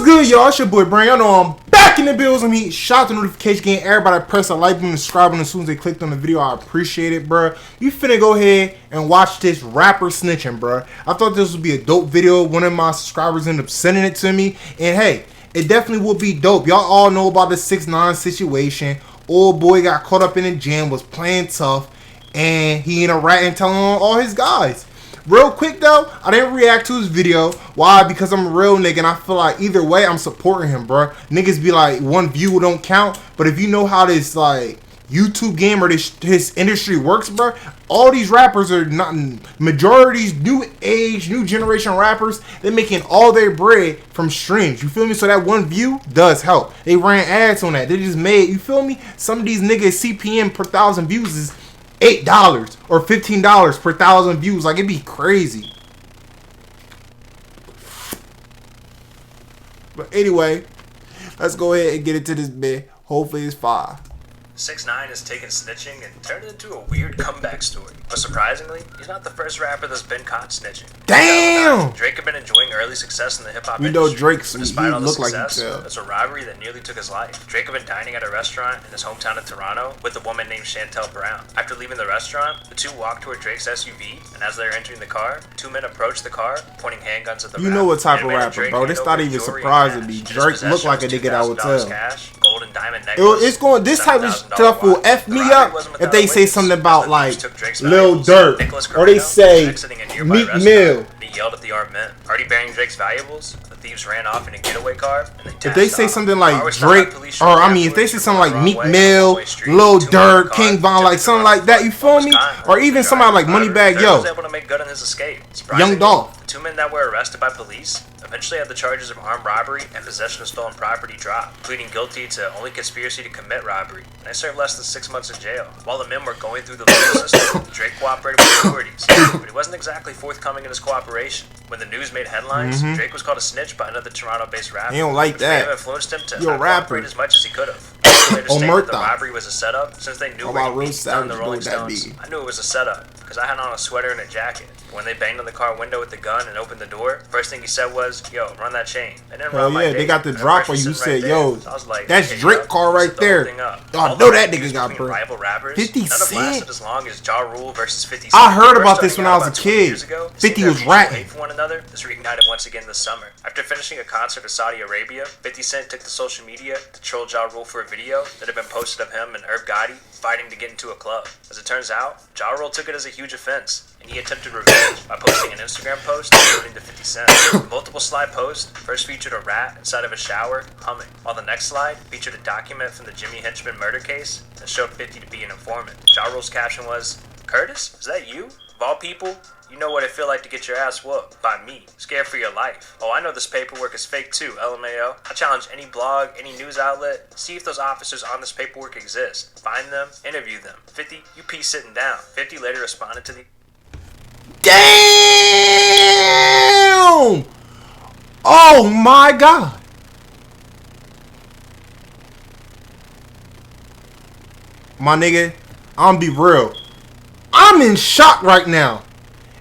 good, y'all? It's your boy Brian. Y'all know I'm back in the bills. I mean, shout out to notification game. Everybody press the like button and subscribe as soon as they clicked on the video. I appreciate it, bro. You finna go ahead and watch this rapper snitching, bro. I thought this would be a dope video. One of my subscribers ended up sending it to me, and hey, it definitely will be dope. Y'all all know about the 6ix9ine situation. Old boy got caught up in the jam, was playing tough, and he ended up ratting, telling on all his guys. Real quick though, I didn't react to his video. Why? Because I'm a real nigga and I feel like either way I'm supporting him, bro. Niggas be like, one view don't count. But if you know how this like YouTube game or his industry works, bro, all these rappers are not, majority's new age, new generation rappers, they're making all their bread from streams. You feel me? So that one view does help. They ran ads on that. They just made, you feel me? Some of these niggas CPM per 1,000 views is $8 or $15 per 1,000 views. Like, it'd be crazy. But anyway, let's go ahead and get into this bit. Hopefully it's 5. 6ix9ine has taken snitching and turned it into a weird comeback story. But surprisingly, he's not the first rapper that's been caught snitching. Damn! Drake had been enjoying early success in the hip-hop industry. You know Drake's, despite all the success, there's a robbery that nearly took his life. Drake had been dining at a restaurant in his hometown of Toronto with a woman named Chantel Brown. After leaving the restaurant, the two walked toward Drake's SUV, and as they were entering the car, 2 men approached the car, pointing handguns at the You know what type of rapper, bro. This not even surprising me. Drake looked like a nigga that would tell. Cash, gold and diamond necklace, it's going, this type of stuff will F me up if they say something about like Lil Durk or they say Meek Mill. He yelled at the armed men. Already bearing Drake's valuables, the thieves ran off in a getaway car. And if they say something like Drake, or I mean, if they say something like Meek Mill, Lil Durk, King Von, like something like that, you feel me? Or even somebody like Moneybagg Yo, was able to make good on his escape. Young Dolph. The 2 men that were arrested by police eventually had the charges of armed robbery and possession of stolen property dropped, pleading guilty to only conspiracy to commit robbery, and they served less than 6 months in jail. While the men were going through the legal system, Drake cooperated with authorities, but he wasn't exactly forthcoming in his cooperation. When the news made headlines, Drake was called a snitch by another Toronto-based rapper. He don't like that. May have influenced him to not cooperate as much as he could have. Later stated that the robbery was a setup, since they knew where he beat down the Rolling Stones. I knew it was a setup, because I had on a sweater and a jacket. When they banged on the car window with the gun and opened the door, first thing he said was, "Yo, run that chain." And then oh yeah, they got the drop where you said, "Yo, that's Drake car right there." Oh, I know that nigga got burned. 50 Cent. As long as Ja Rule versus 50 Cent. I heard about this when I was a kid. 50 was ratting. For one another, this reignited once again this summer. After finishing a concert in Saudi Arabia, 50 Cent took to social media to troll Ja Rule for a video that had been posted of him and Irv Gotti fighting to get into a club. As it turns out, Ja Rule took it as a huge offense, and he attempted revenge by posting an Instagram post according to 50 Cent. The multiple slide post first featured a rat inside of a shower humming, while the next slide featured a document from the Jimmy Henchman murder case and showed 50 to be an informant. Ja Rule's caption was, "Curtis, is that you? Of all people, you know what it feel like to get your ass whooped by me. Scared for your life. Oh, I know this paperwork is fake too, LMAO. I challenge any blog, any news outlet, see if those officers on this paperwork exist. Find them, interview them. 50, you pee sitting down." 50 later responded to the... Damn! Oh my God. My nigga, I'm be real. I'm in shock right now.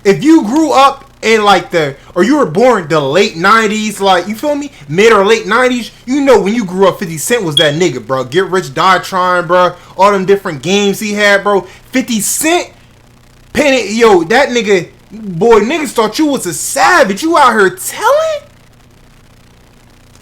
If you grew up in like or you were born the late 90s, like, you feel me? Mid or late 90s, you know when you grew up 50 Cent was that nigga, bro. Get Rich, Die Trying, bro. All them different games he had, bro. 50 Cent, yo, that nigga, boy, niggas thought you was a savage. You out here telling?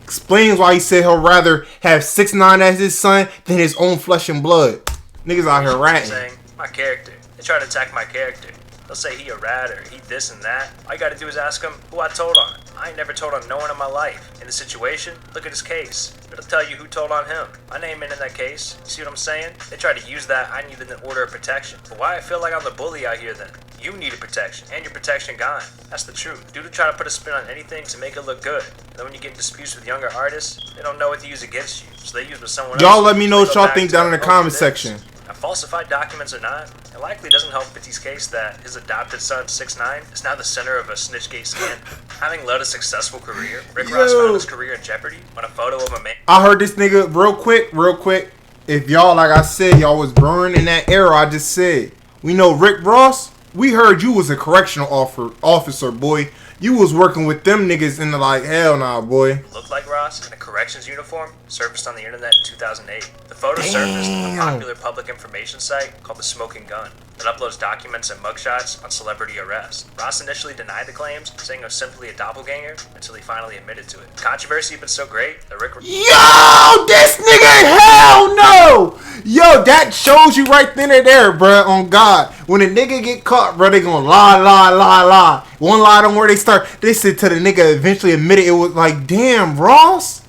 Explains why he said he'll rather have 6ix9ine as his son than his own flesh and blood. Niggas out here ratting. Saying, my character. They try to attack my character. They'll say he a rat or he this and that. All you gotta do is ask him who I told on. I ain't never told on no one in my life. In the situation, look at his case. It'll tell you who told on him. My name ain't in that case. You see what I'm saying? They try to use that I needed an order of protection. But why I feel like I'm the bully out here then? You needed protection, and your protection gone. That's the truth. Dude will try to put a spin on anything to make it look good. And then when you get in disputes with younger artists, they don't know what to use against you. So they use what someone else. Y'all let me know what y'all think down in the comment section. Now, falsified documents or not, it likely doesn't help 50's case that his adopted son, 6ix9ine, is now the center of a Snitchgate scandal. Having led a successful career, Rick Ross found his career in jeopardy when a photo of a man... I heard this nigga, real quick. If y'all, like I said, y'all was born in that era I just said. We know Rick Ross, We heard you was a correctional officer, boy. You was working with them niggas in the like, hell nah, boy. Looked like Ross in a corrections uniform surfaced on the internet in 2008. The photo surfaced on a popular public information site called The Smoking Gun that uploads documents and mugshots on celebrity arrests. Ross initially denied the claims, saying it was simply a doppelganger, until he finally admitted to it. The controversy had been so great that Yo, this nigga, hell no! Yo, that shows you right then and there, bruh, on God. When a nigga get caught, bruh, they gonna lie. One lie don't where they start. They said to the nigga eventually admitted it was like, damn, Ross.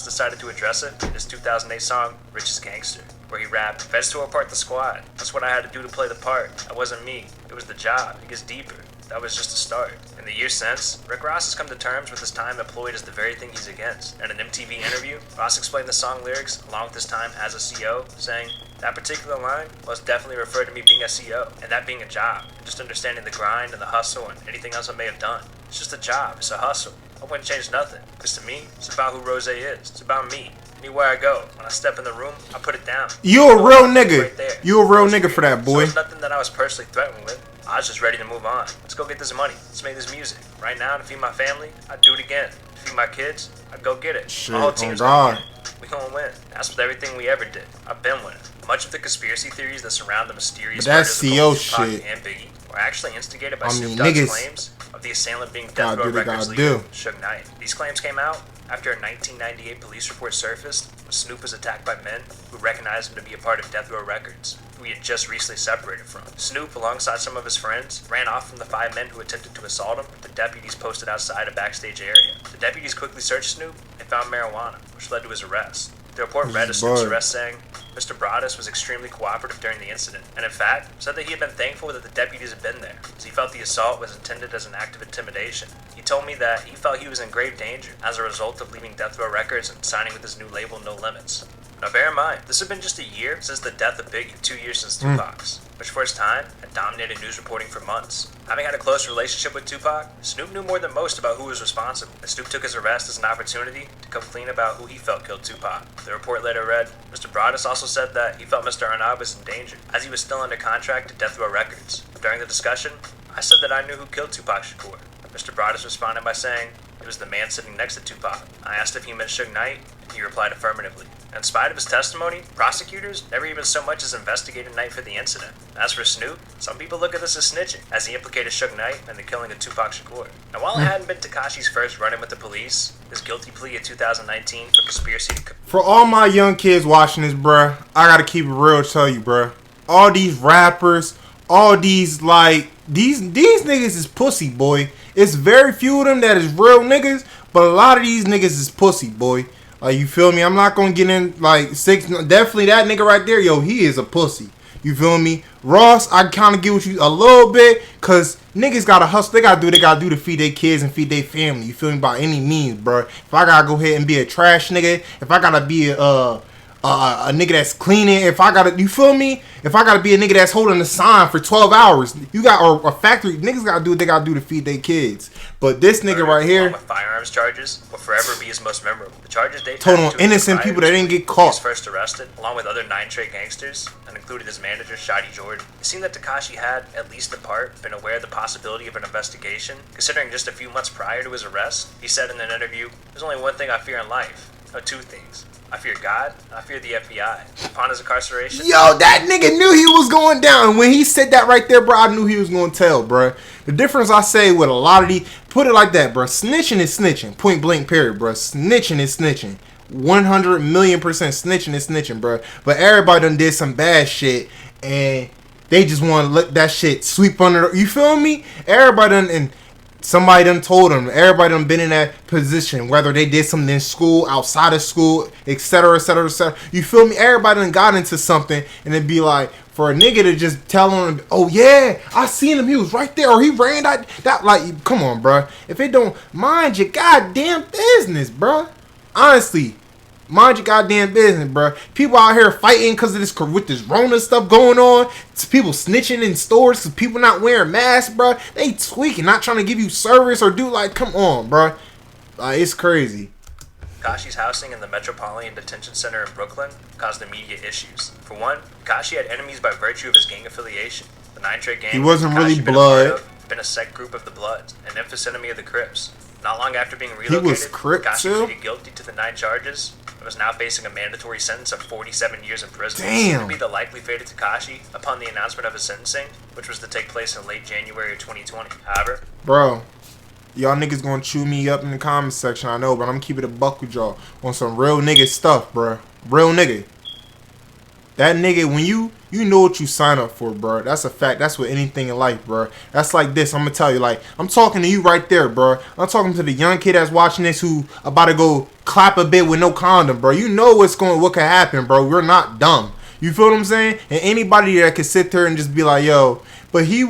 Decided to address it in his 2008 song, Richest Gangster, where he rapped, "Feds tore apart the squad. That's what I had to do to play the part. That wasn't me. It was the job. It gets deeper. That was just a start." In the years since, Rick Ross has come to terms with his time employed as the very thing he's against. In an MTV interview, Ross explained the song lyrics along with his time as a CO, saying, "That particular line was definitely referred to me being a CO, and that being a job, and just understanding the grind and the hustle and anything else I may have done. It's just a job. It's a hustle. I wouldn't change nothing, because to me, it's about who Rose is. It's about me. Anywhere I go, when I step in the room, I put it down. You a real nigga. Right there. You a real nigga for that, boy. So there's nothing that I was personally threatened with. I was just ready to move on. Let's go get this money. Let's make this music. Right now, to feed my family, I'd do it again. To feed my kids, I'd go get it. Shit, my whole team's gonna win. We gonna win. That's with everything we ever did. I've been winning." Much of the conspiracy theories that surround the mysterious murders of both Tupac and Biggie were actually instigated by Snoop Dogg's claims of the assailant being Death Row Records leader Suge Knight. These claims came out after a 1998 police report surfaced when Snoop was attacked by men who recognized him to be a part of Death Row Records, who he had just recently separated from. Snoop, alongside some of his friends, ran off from the 5 men who attempted to assault him, the deputies posted outside a backstage area. The deputies quickly searched Snoop and found marijuana, which led to his arrest. The report read of Snoop's arrest saying, "Mr. Broadus was extremely cooperative during the incident, and in fact, said that he had been thankful that the deputies had been there, as he felt the assault was intended as an act of intimidation. He told me that he felt he was in grave danger as a result of leaving Death Row Records and signing with his new label, No Limits." Now bear in mind, this had been just a year since the death of Biggie, 2 years since Tupac's, which for its time had dominated news reporting for months. Having had a close relationship with Tupac, Snoop knew more than most about who was responsible, and Snoop took his arrest as an opportunity to come clean about who he felt killed Tupac. The report later read, "Mr. Broadus also said that he felt Mr. Arnab was in danger, as he was still under contract to Death Row Records. During the discussion, I said that I knew who killed Tupac Shakur. Mr. Broadus responded by saying, it was the man sitting next to Tupac. I asked if he meant Suge Knight, and he replied affirmatively. In spite of his testimony, prosecutors never even so much as investigated Knight for the incident. As for Snoop, some people look at this as snitching, as he implicated Suge Knight in the killing of Tupac Shakur. Now while it hadn't been Tekashi's first run-in with the police, his guilty plea in 2019 for conspiracy to... For all my young kids watching this, bruh, I gotta keep it real to tell you, bruh. All these rappers, all these, like, these niggas is pussy, boy. It's very few of them that is real niggas, but a lot of these niggas is pussy, boy. Like, you feel me? I'm not gonna get in, like, definitely that nigga right there, yo, he is a pussy. You feel me? Ross, I kind of get with you a little bit, because niggas gotta hustle. They gotta do to feed their kids and feed their family. You feel me? By any means, bro. If I gotta go ahead and be a trash nigga, if I gotta be a nigga that's cleaning, if I gotta, you feel me? If I gotta be a nigga that's holding a sign for 12 hours, you got, or a factory, niggas gotta do what they gotta do to feed their kids. But this nigga right here, with firearms charges, will forever be his most memorable. The charges date total on innocent people that didn't get caught. He was first arrested, along with other 9 Trey gangsters, and included his manager, Shotty Jordan. It seemed that Tekashi had, at least in part, been aware of the possibility of an investigation, considering just a few months prior to his arrest, he said in an interview, "There's only one thing I fear in life. No, 2 things. I fear God, and I fear the FBI." Upon his incarceration... Yo, that nigga knew he was going down. When he said that right there, bro, I knew he was going to tell, bro. The difference I say with a lot of these... Put it like that, bro. Snitching is snitching. Point blank period, bro. Snitching is snitching. 100,000,000% snitching is snitching, bro. But everybody done did some bad shit, and they just want to let that shit sweep under... You feel me? Everybody done... And somebody done told them. Everybody done been in that position, whether they did something in school, outside of school, etc., etc., etc. You feel me? Everybody done got into something, and it'd be like, for a nigga to just tell them, "Oh yeah, I seen him. He was right there, or he ran that." Like, come on, bro. If it don't, mind your goddamn business, bro. Honestly, mind your goddamn business, bro. People out here fighting because of this, with this Rona stuff going on. It's people snitching in stores because people not wearing masks, bro. They tweaking, not trying to give you service or do, like, come on, bro. Like, it's crazy. Takashi's housing in the Metropolitan Detention Center in Brooklyn caused immediate issues. For one, Takashi had enemies by virtue of his gang affiliation. The 9-Trey gang, he wasn't really Takashi blood. been a sect group of the Bloods, an infamous enemy of the Crips. Not long after being He was relocated, Crip Takashi too? pleaded guilty to the 9 charges and was now facing a mandatory sentence of 47 years in prison. Damn. This would be the likely fate of Takashi upon the announcement of his sentencing, which was to take place in late January of 2020. However, Bro, y'all niggas gonna chew me up in the comment section, I know, but I'm keeping it a buck with y'all on some real nigga stuff, bro. Real nigga. That nigga, when you know what you sign up for, bro. That's a fact. That's with anything in life, bro. That's like this. I'm gonna tell you, like, I'm talking to you right there, bro. I'm talking to the young kid that's watching this who about to go clap a bit with no condom, bro. You know what could happen, bro. We're not dumb. You feel what I'm saying? And anybody that could sit there and just be like, yo, but he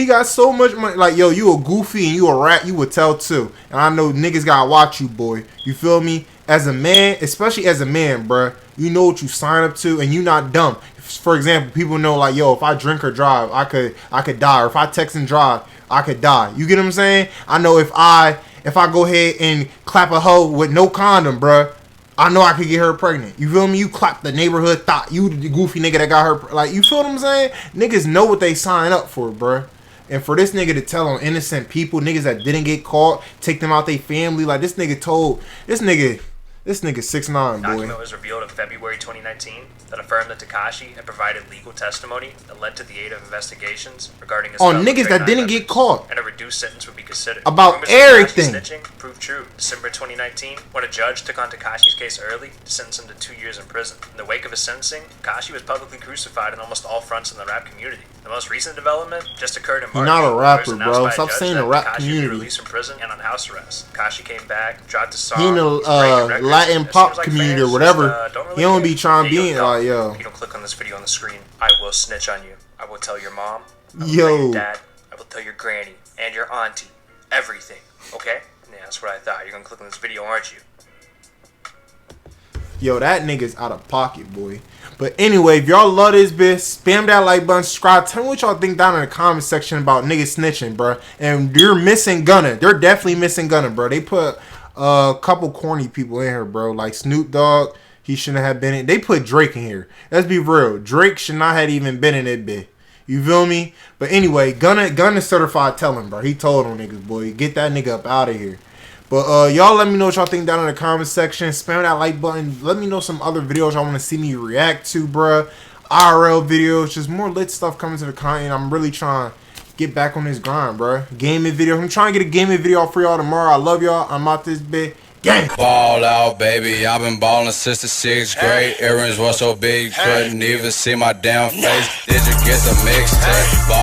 got so much money. Like, yo, you a goofy and you a rat, you would tell too. And I know niggas gotta watch you, boy. You feel me? As a man, especially as a man, bruh, you know what you sign up to and you not dumb. For example, people know like, yo, if I drink or drive, I could die. Or if I text and drive, I could die. You get what I'm saying? I know if I go ahead and clap a hoe with no condom, bruh, I know I could get her pregnant. You feel me? You clap the neighborhood thought. You the goofy nigga that got her. Like, you feel what I'm saying? Niggas know what they sign up for, bruh. And for this nigga to tell on innocent people, niggas that didn't get caught, take them out their family, like this nigga 6'9", boy. document was revealed in February 2019 that affirmed that Takashi had provided legal testimony that led to the aid of investigations regarding his On niggas that didn't get caught. and a reduced sentence would be considered. About Rumors of everything. Takashi's snitching proved true. December 2019, when a judge took on Takashi's case early to sentence him to 2 years in prison. In the wake of his sentencing, Takashi was publicly crucified on almost all fronts in the rap community. The most recent development just occurred in March. not a when it rapper, was announced bro. by a Stop judge saying that the rap Takashi would be community. released from prison and on house arrest. Takashi came back, dropped a song. He in the he's breaking records. Latin It pop seems like community fans or whatever. just, don't really He don't care. be trying to Hey, be in, like, yo. If you don't click on this video on the screen, I will snitch on you. I will tell your mom. I will Yo. tell your dad. I will tell your granny and your auntie. Everything. Okay? Yeah, that's what I thought. You're gonna click on this video, aren't you? Yo, that nigga's out of pocket, boy. But anyway, if y'all love this bitch, spam that like button, subscribe. Tell me what y'all think down in the comment section about niggas snitching, bro. And you're missing Gunna. They're definitely missing Gunna, bro. They put a couple corny people in here, bro. Like Snoop Dogg, he shouldn't have been in. They put Drake in here. Let's be real. Drake should not have even been in it, bitch. You feel me? But anyway, Gunna certified telling, bro. He told on niggas, boy. Get that nigga up out of here. But y'all let me know what y'all think down in the comment section. Spam that like button. Let me know some other videos y'all want to see me react to, bruh. IRL videos. Just more lit stuff coming to the content. I'm really trying to get back on this grind, bruh. Gaming videos. I'm trying to get a gaming video for y'all tomorrow. I love y'all. I'm out this bit. Gang. Ball out, baby. I've been balling since the 6th grade. Earrings were so big, couldn't even see my damn face. Did you get the mixtape?